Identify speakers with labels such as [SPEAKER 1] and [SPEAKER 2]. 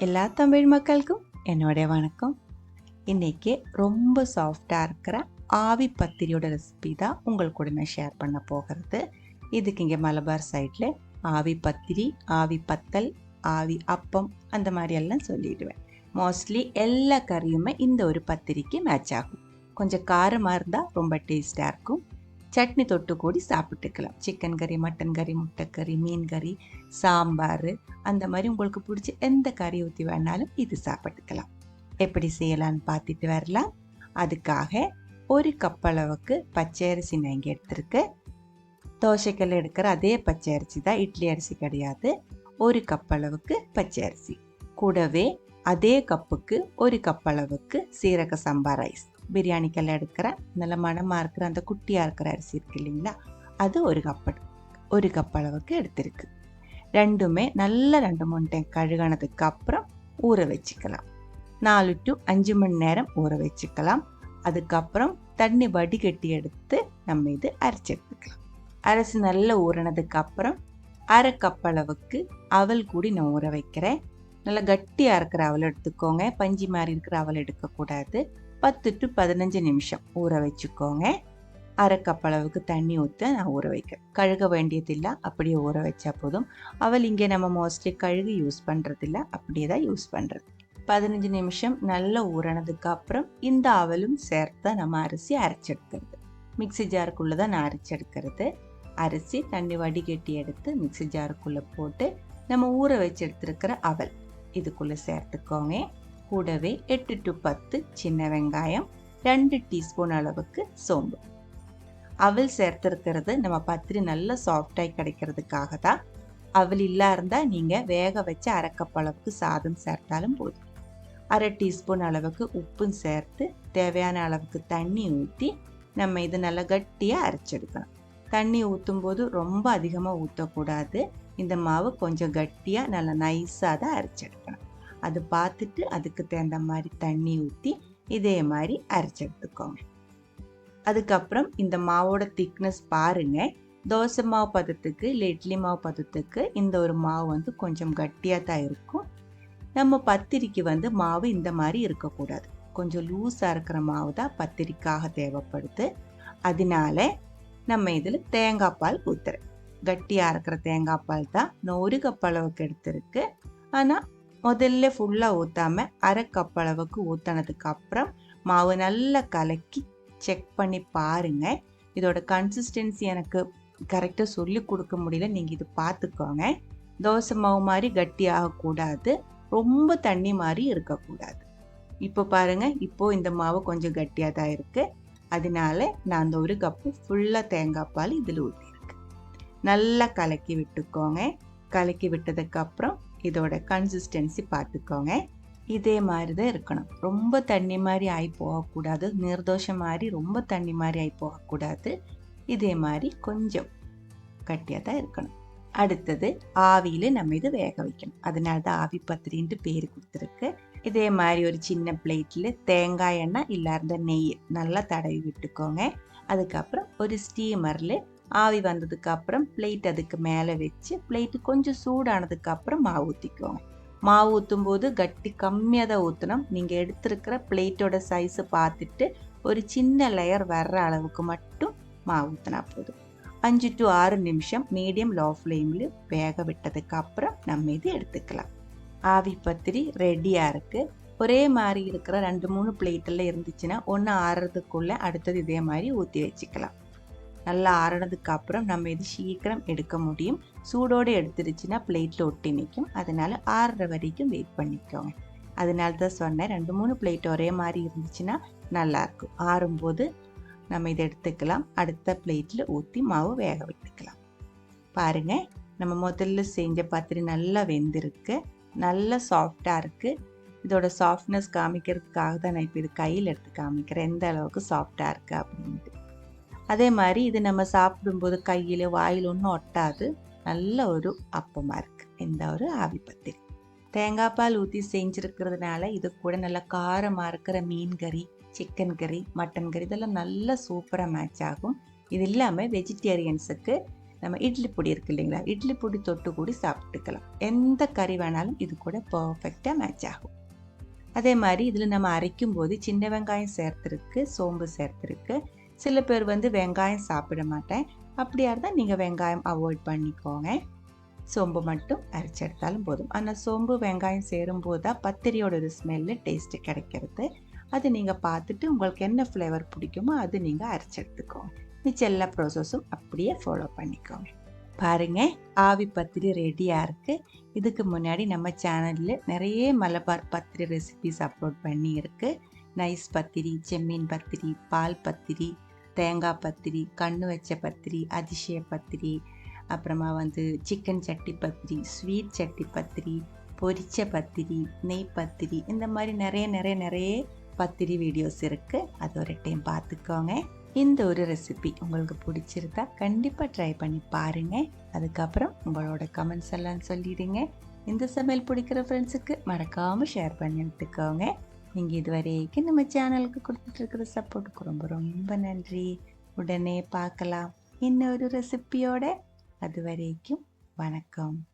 [SPEAKER 1] எல்லா தமிழ் மக்களுக்கும் என்னுடைய வணக்கம். இன்றைக்கி ரொம்ப சாஃப்டாக இருக்கிற ஆவி பத்திரியோட ரெசிபி தான் உங்கள் கூட நான் ஷேர் பண்ண போகிறது. இதுக்கு இங்கே மலபார் சைடில் ஆவி பத்திரி, ஆவி பத்தல், ஆவி அப்பம் அந்த மாதிரி எல்லாம் சொல்லிடுவேன். மோஸ்ட்லி எல்லா கறியுமே இந்த ஒரு பத்திரிக்கு மேட்ச் ஆகும். கொஞ்சம் காரமாக இருந்தால் ரொம்ப டேஸ்டாக இருக்கும். சட்னி தொட்டு கூடி சாப்பிட்டுக்கலாம். சிக்கன் கறி, மட்டன் கறி, முட்டைக்கறி, மீன் கறி, சாம்பார் அந்த மாதிரி உங்களுக்கு பிடிச்ச எந்த கறி ஊற்றி வேணாலும் இது சாப்பிட்டுக்கலாம். எப்படி செய்யலான்னு பார்த்துட்டு வரலாம். அதுக்காக ஒரு கப் அளவுக்கு பச்சை அரிசி நான் இங்கே எடுத்துருக்கு. தோசைக்கல்ல எடுக்கிற அதே பச்சை அரிசி தான், இட்லி அரிசி கிடையாது. ஒரு கப் அளவுக்கு பச்சை அரிசி கூடவே அதே கப்புக்கு ஒரு கப் அளவுக்கு சீரக சம்பா ரைஸ், பிரியாணிக்கெல்லாம் எடுக்கிற நல்ல மணமாக இருக்கிற அந்த குட்டியாக இருக்கிற அரிசி இருக்கு இல்லைங்களா, அது ஒரு கப் அளவுக்கு எடுத்திருக்கு. ரெண்டுமே நல்லா 2-3 டைம் கழுகானதுக்கு அப்புறம் ஊற வச்சுக்கலாம். 4 to 5 மணி நேரம் ஊற வச்சுக்கலாம். அதுக்கப்புறம் தண்ணி வடிகட்டி எடுத்து நம்ம இது அரைச்சி எடுத்துக்கலாம். அரிசி நல்லா ஊறினதுக்கு அப்புறம் அரை கப் அளவுக்கு அவல் கூடி நான் ஊற வைக்கிறேன். நல்லா கட்டியாக இருக்கிற அவல் எடுத்துக்கோங்க, பஞ்சு மாதிரி இருக்கிற அவல் எடுக்கக்கூடாது. 10 to 15 நிமிஷம் ஊற வச்சுக்கோங்க. அரை கப் அளவுக்கு தண்ணி ஊற்ற நான் ஊற வைக்கிறேன். கழுக வேண்டியதில்லை, அப்படியே ஊற வச்சா போதும். அவல் இங்கே நம்ம மோஸ்ட்லி கழுகு யூஸ் பண்ணுறதில்ல, அப்படியே தான் யூஸ் பண்ணுறது. 15 நிமிஷம் நல்லா ஊறினதுக்கு அப்புறம் இந்த அவலும் சேர்த்து நம்ம அரிசி அரைச்செடுக்கிறது. மிக்சி ஜாருக்குள்ளே தான் நான் அரைச்செடுக்கிறது. அரிசி தண்ணி வடிகட்டி எடுத்து மிக்சி ஜாருக்குள்ளே போட்டு நம்ம ஊற வச்சு எடுத்துருக்கிற அவல் இதுக்குள்ளே சேர்த்துக்கோங்க. கூடவே 8 to 10 சின்ன வெங்காயம், 2 டீஸ்பூன் அளவுக்கு சோம்பு. அவல் சேர்த்துருக்கிறது நம்ம பத்திரி நல்லா சாஃப்டாகி கிடைக்கிறதுக்காக தான். அவல் இல்லா இருந்தால் நீங்கள் வேக வச்சு அரை கப் அளவுக்கு சாதம் சேர்த்தாலும் போதும். அரை டீஸ்பூன் அளவுக்கு உப்பும் சேர்த்து தேவையான அளவுக்கு தண்ணி ஊற்றி நம்ம இது நல்லா கட்டியாக அரைச்செடுக்கணும். தண்ணி ஊற்றும் போது ரொம்ப அதிகமாக ஊற்றக்கூடாது. இந்த மாவு கொஞ்சம் கட்டியாக நல்லா நைஸாக தான் அரைச்செடுக்கணும். அது பார்த்துட்டு அதுக்கு தகுந்த மாதிரி தண்ணி ஊற்றி இதே மாதிரி அரைச்செடுத்துக்கோங்க. அதுக்கப்புறம் இந்த மாவோட திக்னஸ் பாருங்கள். தோசை மாவு பதத்துக்கு இல்லை இட்லி மாவு பதத்துக்கு இந்த ஒரு மாவு கொஞ்சம் கட்டியாக தான் இருக்கும். நம்ம பத்திரிக்கு மாவு இந்த மாதிரி இருக்கக்கூடாது. கொஞ்சம் லூஸாக இருக்கிற மாவு தான் பத்திரிக்காக தேவைப்படுது. அதனால நம்ம இதில் தேங்காய் பால் ஊற்றுறேன். கட்டியாக இருக்கிற தேங்காய் பால் தான் நான் ஒரு கப் அளவுக்கு எடுத்திருக்கு. ஆனால் முதல்ல ஃபுல்லாக ஊற்றாமல் அரை கப் அளவுக்கு ஊற்றினதுக்கு அப்புறம் மாவு நல்லா கலக்கி செக் பண்ணி பாருங்கள். இதோட கன்சிஸ்டன்சி எனக்கு கரெக்டாக சொல்லி கொடுக்க முடியல, நீங்கள் இது பார்த்துக்கோங்க. தோசை மாவு மாதிரி கட்டி ஆகக்கூடாது, ரொம்ப தண்ணி மாதிரி இருக்கக்கூடாது. இப்போ பாருங்கள், இப்போது இந்த மாவு கொஞ்சம் கட்டியாக தான் இருக்குது. அதனால நான் அந்த ஒரு கப்பு ஃபுல்லாக தேங்காய் பால் இதில் ஊற்றிருக்கு. நல்லா கலக்கி விட்டுக்கோங்க. கலக்கி விட்டதுக்கப்புறம் இதோட கன்சிஸ்டன்சி பார்த்துக்கோங்க. இதே மாதிரி தான் இருக்கணும். ரொம்ப தண்ணி மாதிரி ஆகி போகக்கூடாது, நீர்தோஷம் மாதிரி ரொம்ப தண்ணி மாதிரி ஆகி போகக்கூடாது. இதே மாதிரி கொஞ்சம் கட்டியாக தான் இருக்கணும். அடுத்தது ஆவியில் நம்ம இது வேக வைக்கணும். அதனால தான் ஆவி பத்திரின்ட்டு பேர் கொடுத்துருக்கு. இதே மாதிரி ஒரு சின்ன பிளேட்டில் தேங்காய் எண்ணெய் இல்லாத நெய் நல்லா தடவி விட்டுக்கோங்க. அதுக்கப்புறம் ஒரு ஸ்டீமரில் ஆவி வந்ததுக்கு அப்புறம் பிளேட் அதுக்கு மேலே வச்சு பிளேட்டு கொஞ்சம் சூடானதுக்கு அப்புறம் மாவு ஊற்றிக்கோங்க. மாவு ஊற்றும் போது கட்டி கம்மியாக தான் ஊற்றணும். நீங்கள் எடுத்துருக்கிற பிளேட்டோட சைஸை பார்த்துட்டு ஒரு சின்ன லேயர் வர்ற அளவுக்கு மட்டும் மாவு ஊற்றினா போதும். 5 to 6 நிமிஷம் மீடியம் லோ ஃப்ளேமில் வேக விட்டதுக்கு அப்புறம் நம்ம இது எடுத்துக்கலாம். ஆவி பத்திரி ரெடியாக இருக்குது. ஒரே மாதிரி இருக்கிற 2-3 பிளேட்டெல்லாம் இருந்துச்சுன்னா ஒன்று ஆறுறதுக்குள்ளே அடுத்தது இதே மாதிரி ஊற்றி வச்சுக்கலாம். நல்லா ஆறினதுக்கு அப்புறம் நம்ம இது சீக்கிரம் எடுக்க முடியும். சூடோடு எடுத்துருச்சுன்னா பிளேட்டில் ஒட்டி நிற்கும். அதனால் ஆறுற வரைக்கும் வெயிட் பண்ணிக்கோங்க. அதனால தான் சொன்னேன், 2-3 பிளேட் ஒரே மாதிரி இருந்துச்சுன்னா நல்லாயிருக்கும். ஆறும்போது நம்ம இதை எடுத்துக்கலாம். அடுத்த பிளேட்டில் ஊற்றி மாவு வேக விட்டுக்கலாம். பாருங்கள், நம்ம முதல்ல செஞ்ச பத்திரி நல்லா வெந்திருக்கு, நல்லா சாஃப்டாக இருக்குது. இதோட சாஃப்ட்னஸ் காமிக்கிறதுக்காக தான் நான் இப்போ இது கையில் எடுத்து காமிக்கிறேன் எந்த அளவுக்கு சாஃப்டாக இருக்குது அப்படின்ட்டு. அதே மாதிரி இது நம்ம சாப்பிடும்போது கையில் வாயில் ஒன்றும் ஒட்டாது. நல்ல ஒரு அப்பமாக இருக்குது இந்த ஒரு ஆவி பத்திரி. தேங்காய் பால் ஊற்றி செஞ்சுருக்கிறதுனால இது கூட நல்லா காரமாக இருக்கிற மீன் கறி, சிக்கன் கறி, மட்டன் கறி இதெல்லாம் நல்லா சூப்பராக மேட்ச் ஆகும். இது இல்லாமல் வெஜிடேரியன்ஸுக்கு நம்ம இட்லி பொடி இருக்குது இல்லைங்களா, இட்லி பொடி தொட்டு கூடி சாப்பிட்டுக்கலாம். எந்த கறி வேணாலும் இது கூட பர்ஃபெக்டாக மேட்ச் ஆகும். அதே மாதிரி இதில் நம்ம அரைக்கும் போது சின்ன வெங்காயம் சேர்த்துருக்கு, சோம்பு சேர்த்துருக்கு. சில பேர் வெங்காயம் சாப்பிட மாட்டேன், அப்படியா இருந்தால் நீங்கள் வெங்காயம் அவாய்ட் பண்ணிக்கோங்க. சோம்பு மட்டும் அரைச்செடுத்தாலும் போதும். ஆனால் சோம்பு வெங்காயம் சேரும்போது தான் பத்திரியோட ஒரு ஸ்மெல்லு டேஸ்ட்டு கிடைக்கிறது. அது நீங்கள் பார்த்துட்டு உங்களுக்கு என்ன ஃப்ளேவர் பிடிக்குமோ அது நீங்கள் அரைச்செடுத்துக்கோங்க. மிச்ச எல்லா ப்ராசஸும் அப்படியே ஃபாலோ பண்ணிக்கோங்க. பாருங்க, ஆவி பத்திரி ரெடியாக இருக்குது. இதுக்கு முன்னாடி நம்ம சேனலில் நிறைய மலபார் பத்திரி ரெசிபிஸ் அப்லோட் பண்ணியிருக்கு. நைஸ் பத்திரி, செம்மீன் பத்திரி, பால் பத்திரி, தேங்காய் பத்திரி, கண்ணு வச்ச பத்திரி, அதிசய பத்திரி, அப்புறமா சிக்கன் சட்டி பத்திரி, ஸ்வீட் சட்டி பத்திரி, பொரிச்ச பத்திரி, நெய் பத்திரி, இந்த மாதிரி நிறைய பத்திரி வீடியோஸ் இருக்குது. அது ஒரு டைம் பார்த்துக்கோங்க. இந்த ஒரு ரெசிபி உங்களுக்கு பிடிச்சிருந்தா கண்டிப்பாக ட்ரை பண்ணி பாருங்கள். அதுக்கப்புறம் உங்களோட கமெண்ட்ஸ் எல்லாம் சொல்லிடுங்க. இந்த சமையல் பிடிக்கிற ஃப்ரெண்ட்ஸுக்கு மறக்காமல் ஷேர் பண்ணி விட்டுக்கோங்க. நீங்கள் இதுவரைக்கும் நம்ம சேனலுக்கு கொடுத்துட்ருக்கிற சப்போர்ட்டுக்கு ரொம்ப ரொம்ப நன்றி. உடனே பார்க்கலாம் இன்னொரு ரெசிபியோட. அது வரைக்கும் வணக்கம்.